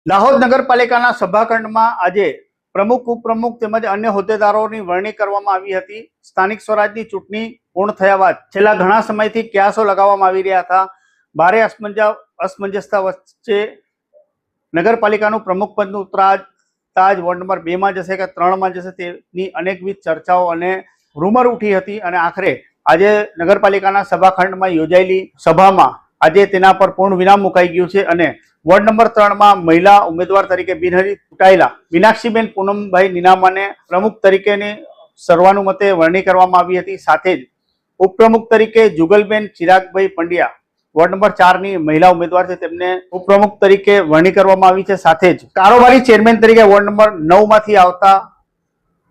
દાહોદ નગરપાલિકાના સભાખંડમાં આજે પ્રમુખ ઉપપ્રમુખ તેમજ અન્ય હોદ્દેદારોની વરણી કરવામાં આવી હતી। સ્થાનિક સ્વરાજની ચૂંટણી પૂર્ણ થયા બાદ છેલ્લા ઘણા સમયથી ક્યાસો લગાવવામાં આવી રહ્યા હતા। ભારે અસમંજસતા વચ્ચે નગરપાલિકાનું પ્રમુખ પદનું ઉત્તરાજ વોર્ડ નંબર 2 માં જશે કે 3 માં જશે તેની અનેકવિધ ચર્ચાઓ અને રૂમર ઉઠી હતી અને આખરે આજે નગરપાલિકાના સભાખંડમાં યોજાયેલી સભામાં આજે તેના પર પૂર્ણ વિરામ મુકાઈ ગયું છે અને વોર્ડ નંબર 3 માં મહિલા ઉમેદવાર તરીકે બિનહરીફ ચૂંટાયેલા મીનાક્ષીબેન પૂનમભાઈ નીનામાને પ્રમુખ તરીકેની સર્વાનુમતે વરણી કરવામાં આવી હતી। સાથે જ ઉપપ્રમુખ તરીકે જુગલબેન ચિરાગભાઈ પંડ્યા વોર્ડ નંબર 4 ની મહિલા ઉમેદવાર છે તેમને ઉપપ્રમુખ તરીકે વરણી કરવામાં આવી છે। સાથે જ કારોબારી ચેરમેન તરીકે વોર્ડ નંબર 9 માંથી આવતા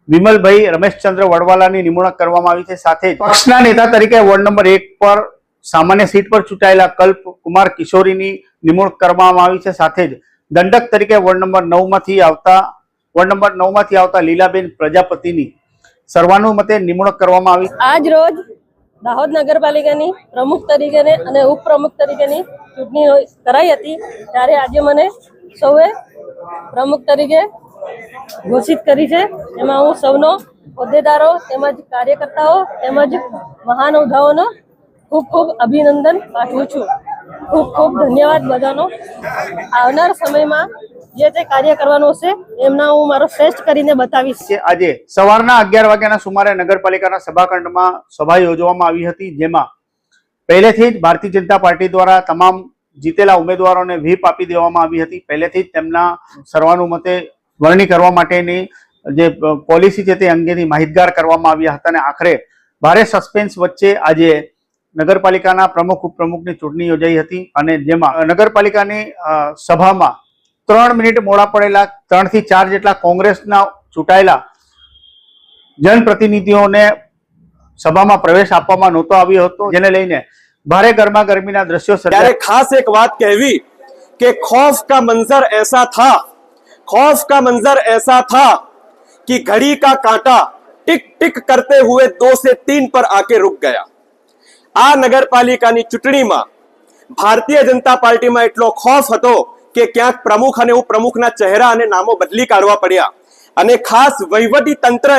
વિમલભાઈ રમેશચંદ્ર વડવાલાની નિમણૂક કરવામાં આવી છે। સાથે જ પક્ષના નેતા તરીકે વોર્ડ નંબર 1 પર સામાન્ય સીટ પર ચૂંટાયેલા કલ્પ કુમાર કિશોરીની નિમણૂક કરવામાં આવી છે। સાથે જ દંડક તરીકે વોર્ડ નંબર 9 માંથી આવતા લીલાબેન પ્રજાપતિની સર્વાનુમતે નિમણૂક કરવામાં આવી। આજ રોજ દાહોદ નગરપાલિકાની પ્રમુખ તરીકે અને ઉપપ્રમુખ તરીકેની ચૂંટણી કરાઈ હતી, ત્યારે આજે મને સૌએ પ્રમુખ તરીકે ઘોષિત કરી છે। એમાં હું સૌનો હોદ્દેદારો તેમજ કાર્યકર્તાઓ તેમજ મહાનુભાવોનો ખૂબ ખૂબ અભિનંદન પાઠવું છું। ખૂબ ખૂબ ધન્યવાદ બધાનો। આવનાર સમયમાં જે તે કાર્ય કરવાનું છે એમના હું મારો શ્રેષ્ઠ કરીને બતાવીશ। આજે સવારના 11 વાગ્યાના સુમારે નગરપાલિકાના સભાખંડમાં સભા યોજવામાં આવી હતી, જેમાં પહેલેથી જ ભારતીય જનતા પાર્ટી દ્વારા તમામ જીતેલા ઉમેદવારોને વ્હીપ આપી દેવામાં આવી હતી। પહેલેથી જ તેમના સર્વાનુમતે વરણી કરવા માટેની જે પોલિસી છે તે અંગેની માહિતગાર કરવામાં આવ્યા હતા અને આખરે ભારે સસ્પેન્સ વચ્ચે આજે નગરપાલિકાના પ્રમુખ ઉપપ્રમુખની ચૂંટણી યોજાઈ હતી અને જેમાં નગરપાલિકાની સભામાં 3 મિનિટ મોડા પડેલા 3 થી 4 જેટલા કોંગ્રેસના ચૂંટાયેલા જનપ્રતિનિધિઓને સભામાં પ્રવેશ આપવામાં નહોતો આવ્યો હતો, જેને લઈને ભારે ગરમાગરમીના દ્રશ્યો સર્જાયા। खास एक बात कहवी कि खौफ का मंजर ऐसा था कि घड़ी का कांटा टिक टिक करते हुए 2 से 3 पर आके रुक गया। आ नगरपालिकाની ચૂંટણીમાં ભારતીય જનતા પાર્ટીમાં એટલો ખોફ હતો કે ક્યાંક પ્રમુખ અને ઉપપ્રમુખના ચહેરા અને નામો બદલી કાઢવા પડ્યા અને ખાસ વહીવટી તંત્રએ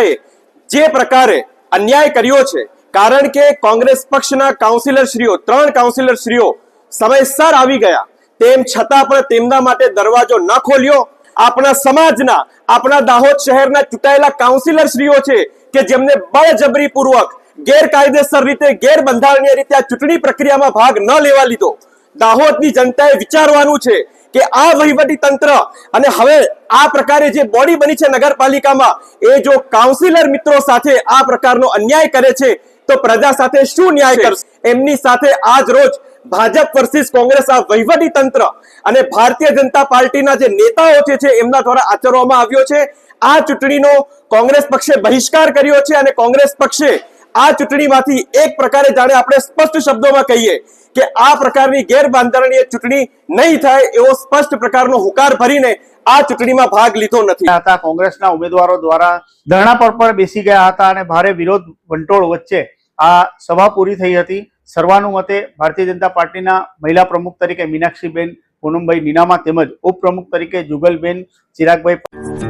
જે પ્રકારે અન્યાય કર્યો છે, કારણ કે કોંગ્રેસ પક્ષના કાઉન્સિલરશ્રીઓ 3 કાઉન્સિલરશ્રીઓ સમયસર આવી ગયા, તેમ છતાં પણ તેમના માટે દરવાજો ન ખોલ્યો। આપણા સમાજના, આપણા દાહોદ શહેરના ચૂંટાયેલા કાઉન્સિલરશ્રીઓ છે કે જેમને બળજબરીપૂર્વક ગેરકાયદેસર રીતે, ગેરબંધારણીય રીતે આ ચૂંટણી પ્રક્રિયામાં ભાગ ન લેવા લીધો। દાહોદની જનતાએ વિચારવાનું છે કે આ વહીવટી તંત્ર અને હવે આ પ્રકારે જે બોડી બની છે નગરપાલિકામાં, એ જો કાઉન્સિલર મિત્રો સાથે આ પ્રકારનો અન્યાય કરે છે તો પ્રજા સાથે શું ન્યાય કરશે? એમની સાથે આજ રોજ ભાજપ વર્સિસ કોંગ્રેસ આ વહીવટી તંત્ર અને ભારતીય જનતા પાર્ટીના જે નેતાઓ છે એમના દ્વારા આચરવામાં આવ્યો છે। આ ચૂંટણીનો કોંગ્રેસ પક્ષે બહિષ્કાર કર્યો છે અને કોંગ્રેસ પક્ષે આ ચૂંટણીમાંથી એક પ્રકારે જાણે આપણે સ્પષ્ટ શબ્દોમાં કહીએ કે આ પ્રકારની ગેરબંધારણીય ચૂંટણી નહીં થાય એવો સ્પષ્ટ પ્રકારનો હુંકાર ભરીને આ ચૂંટણીમાં ભાગ લીધો નથી। કોંગ્રેસના ઉમેદવારો દ્વારા ધરણા પર બેસી ગયા હતા અને ભારે વિરોધ વંટોળ વચ્ચે આ સભા પૂરી થઈ હતી। સર્વાનુમતે ભારતીય જનતા પાર્ટીના મહિલા પ્રમુખ તરીકે મીનાક્ષીબેન પૂનમભાઈ નીનામા તેમજ ઉપપ્રમુખ તરીકે જુગલબેન ચિરાગભાઈ